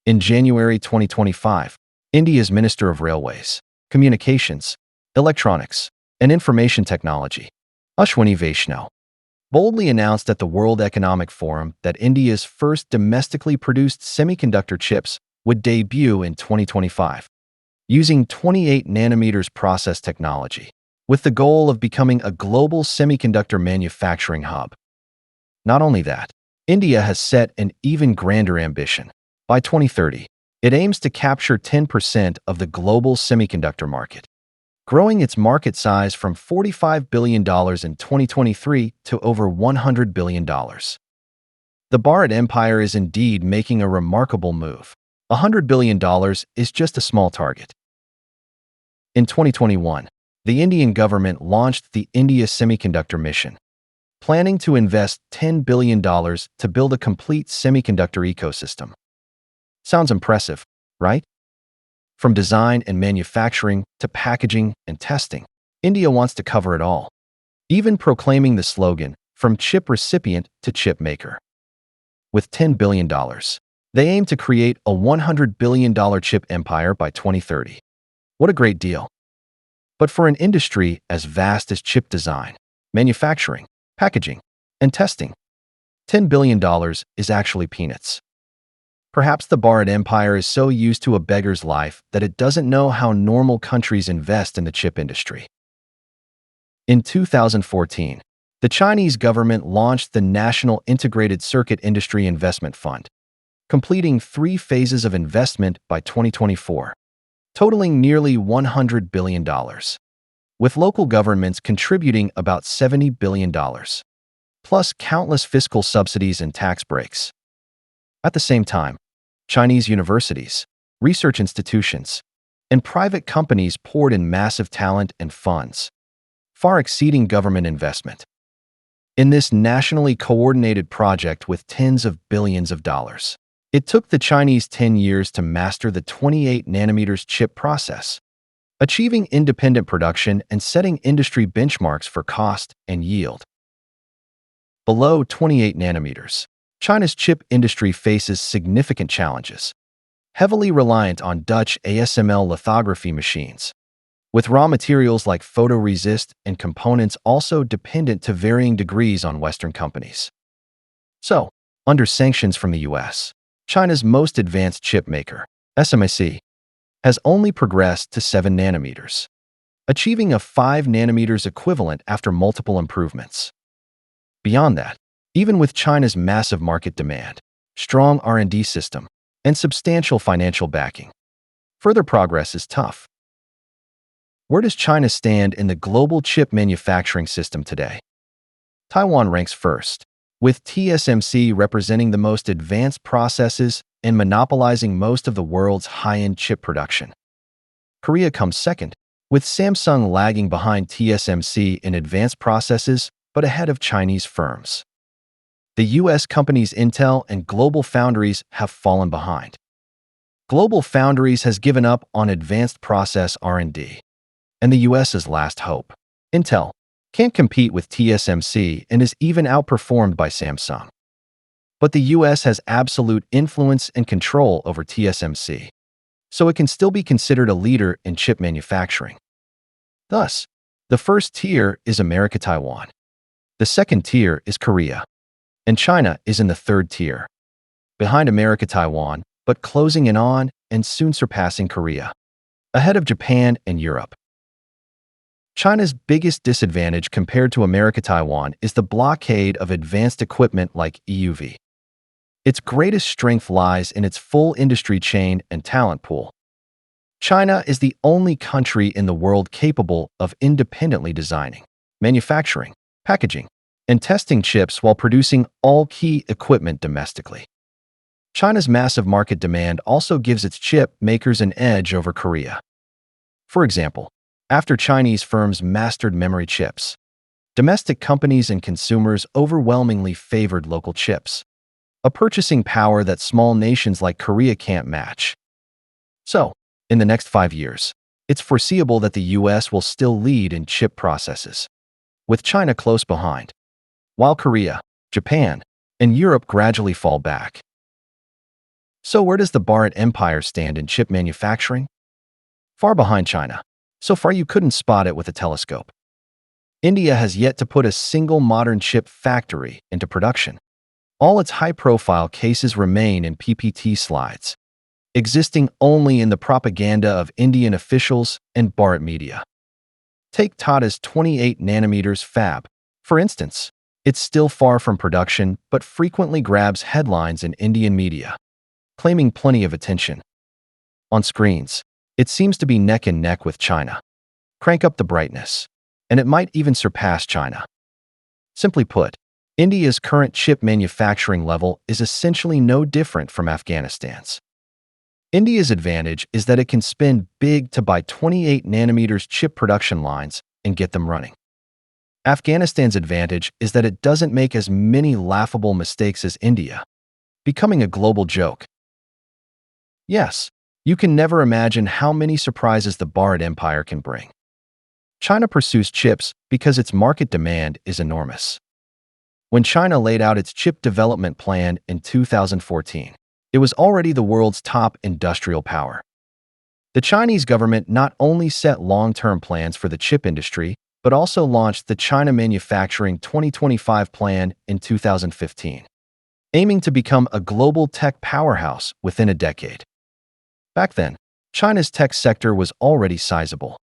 In January 2025, India's Minister of Railways, Communications, Electronics, and Information Technology, Ashwini Vaishnaw, boldly announced at the World Economic Forum that India's first domestically produced semiconductor chips would debut in 2025, using 28 nanometers process technology, with the goal of becoming a global semiconductor manufacturing hub. Not only that, India has set an even grander ambition. By 2030, it aims to capture 10% of the global semiconductor market, growing its market size from $45 billion in 2023 to over $100 billion. The Bharat Empire is indeed making a remarkable move. $100 billion is just a small target. In 2021, the Indian government launched the India Semiconductor Mission, planning to invest $10 billion to build a complete semiconductor ecosystem. Sounds impressive, right? From design and manufacturing to packaging and testing, India wants to cover it all, even proclaiming the slogan, "From chip recipient to chip maker." With $10 billion, they aim to create a $100 billion chip empire by 2030. What a great deal. But for an industry as vast as chip design, manufacturing, packaging, and testing, $10 billion is actually peanuts. Perhaps the Bharat Empire is so used to a beggar's life that it doesn't know how normal countries invest in the chip industry. In 2014, the Chinese government launched the National Integrated Circuit Industry Investment Fund, completing 3 phases of investment by 2024, totaling nearly $100 billion, with local governments contributing about $70 billion, plus countless fiscal subsidies and tax breaks. At the same time, Chinese universities, research institutions, and private companies poured in massive talent and funds, far exceeding government investment. In this nationally coordinated project with tens of billions of dollars, it took the Chinese 10 years to master the 28 nanometers chip process, achieving independent production and setting industry benchmarks for cost and yield. Below 28 nanometers, China's chip industry faces significant challenges, heavily reliant on Dutch ASML lithography machines, with raw materials like photoresist and components also dependent to varying degrees on Western companies. So, under sanctions from the US, China's most advanced chip maker, SMIC, has only progressed to 7 nanometers, achieving a 5 nanometers equivalent after multiple improvements. Beyond that, even with China's massive market demand, strong R&D system, and substantial financial backing, further progress is tough. Where does China stand in the global chip manufacturing system today? Taiwan ranks first, with TSMC representing the most advanced processes and monopolizing most of the world's high-end chip production. Korea comes second, with Samsung lagging behind TSMC in advanced processes but ahead of Chinese firms. The US companies Intel and Global Foundries have fallen behind. Global Foundries has given up on advanced process R&D, and the US's last hope, Intel, can't compete with TSMC and is even outperformed by Samsung. But the US has absolute influence and control over TSMC, so it can still be considered a leader in chip manufacturing. Thus, the first tier is America-Taiwan. The second tier is Korea, and China is in the third tier, behind America-Taiwan, but closing in on and soon surpassing Korea, ahead of Japan and Europe. China's biggest disadvantage compared to America-Taiwan is the blockade of advanced equipment like EUV. Its greatest strength lies in its full industry chain and talent pool. China is the only country in the world capable of independently designing, manufacturing, packaging, and testing chips while producing all key equipment domestically. China's massive market demand also gives its chip makers an edge over Korea. For example, after Chinese firms mastered memory chips, domestic companies and consumers overwhelmingly favored local chips, a purchasing power that small nations like Korea can't match. So, in the next 5 years, it's foreseeable that the US will still lead in chip processes, with China close behind, while Korea, Japan, and Europe gradually fall back. So where does the Bharat Empire stand in chip manufacturing? Far behind China. So far you couldn't spot it with a telescope. India has yet to put a single modern chip factory into production. All its high-profile cases remain in PPT slides, existing only in the propaganda of Indian officials and Bharat media. Take Tata's 28 nanometers fab, for instance. It's still far from production, but frequently grabs headlines in Indian media, claiming plenty of attention. On screens, it seems to be neck and neck with China. Crank up the brightness, and it might even surpass China. Simply put, India's current chip manufacturing level is essentially no different from Afghanistan's. India's advantage is that it can spend big to buy 28 nanometers chip production lines and get them running. Afghanistan's advantage is that it doesn't make as many laughable mistakes as India, becoming a global joke. Yes, you can never imagine how many surprises the Bharat Empire can bring. China pursues chips because its market demand is enormous. When China laid out its chip development plan in 2014, it was already the world's top industrial power. The Chinese government not only set long-term plans for the chip industry, but also launched the China Manufacturing 2025 plan in 2015, aiming to become a global tech powerhouse within a decade. Back then, China's tech sector was already sizable,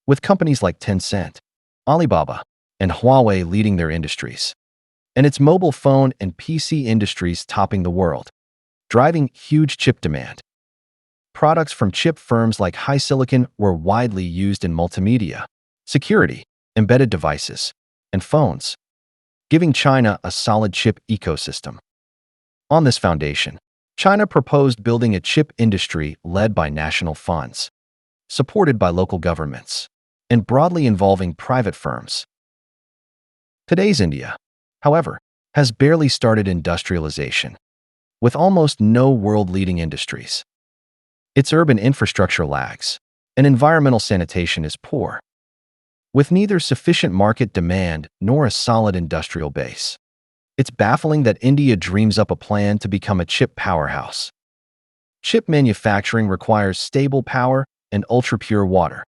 with companies like Tencent, Alibaba, and Huawei leading their industries, and its mobile phone and PC industries topping the world, driving huge chip demand. Products from chip firms like HiSilicon were widely used in multimedia, security, embedded devices, and phones, giving China a solid chip ecosystem. On this foundation, China proposed building a chip industry led by national funds, supported by local governments, and broadly involving private firms. Today's India, however, has barely started industrialization, with almost no world-leading industries. Its urban infrastructure lags, and environmental sanitation is poor, with neither sufficient market demand nor a solid industrial base. It's baffling that India dreams up a plan to become a chip powerhouse. Chip manufacturing requires stable power and ultra-pure water,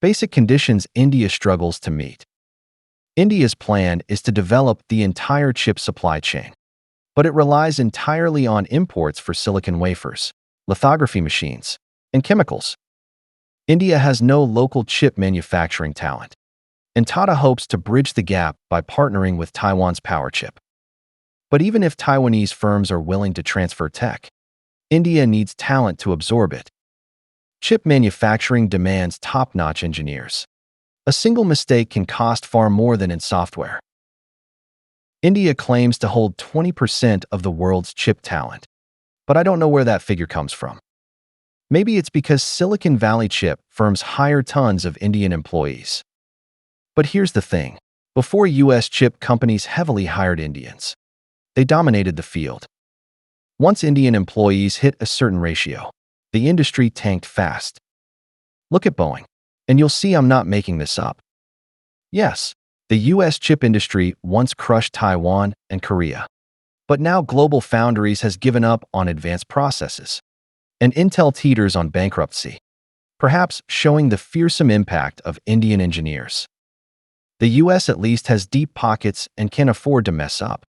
basic conditions India struggles to meet. India's plan is to develop the entire chip supply chain, but it relies entirely on imports for silicon wafers, lithography machines, and chemicals. India has no local chip manufacturing talent, and Tata hopes to bridge the gap by partnering with Taiwan's Powerchip. But even if Taiwanese firms are willing to transfer tech, India needs talent to absorb it. Chip manufacturing demands top-notch engineers. A single mistake can cost far more than in software. India claims to hold 20% of the world's chip talent, but I don't know where that figure comes from. Maybe it's because Silicon Valley chip firms hire tons of Indian employees. But here's the thing. Before US chip companies heavily hired Indians, they dominated the field. Once Indian employees hit a certain ratio, the industry tanked fast. Look at Boeing, and you'll see I'm not making this up. Yes, the US chip industry once crushed Taiwan and Korea, but now Global Foundries has given up on advanced processes, and Intel teeters on bankruptcy, perhaps showing the fearsome impact of Indian engineers. The US at least has deep pockets and can afford to mess up,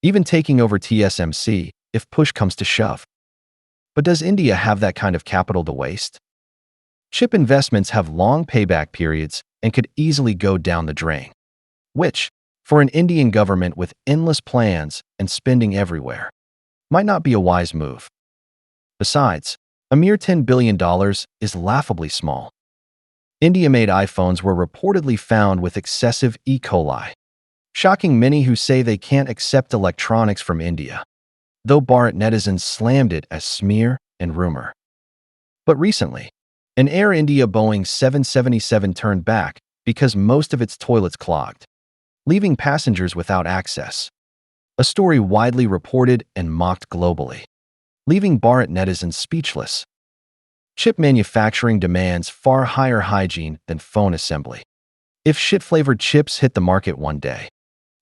even taking over TSMC if push comes to shove. But does India have that kind of capital to waste? Chip investments have long payback periods and could easily go down the drain, which, for an Indian government with endless plans and spending everywhere, might not be a wise move. Besides, a mere $10 billion is laughably small. India-made iPhones were reportedly found with excessive E. coli, shocking many who say they can't accept electronics from India, though Bharat netizens slammed it as smear and rumor. But recently, an Air India Boeing 777 turned back because most of its toilets clogged, leaving passengers without access. A story widely reported and mocked globally, leaving Bharat netizens speechless. Chip manufacturing demands far higher hygiene than phone assembly. If shit-flavored chips hit the market one day,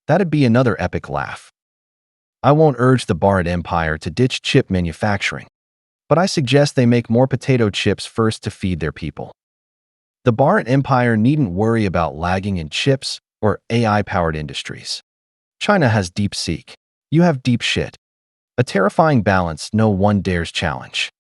that'd be another epic laugh. I won't urge the Bharat Empire to ditch chip manufacturing, but I suggest they make more potato chips first to feed their people. The Bharat Empire needn't worry about lagging in chips or AI-powered industries. China has DeepSeek. You have deep shit. A terrifying balance no one dares challenge.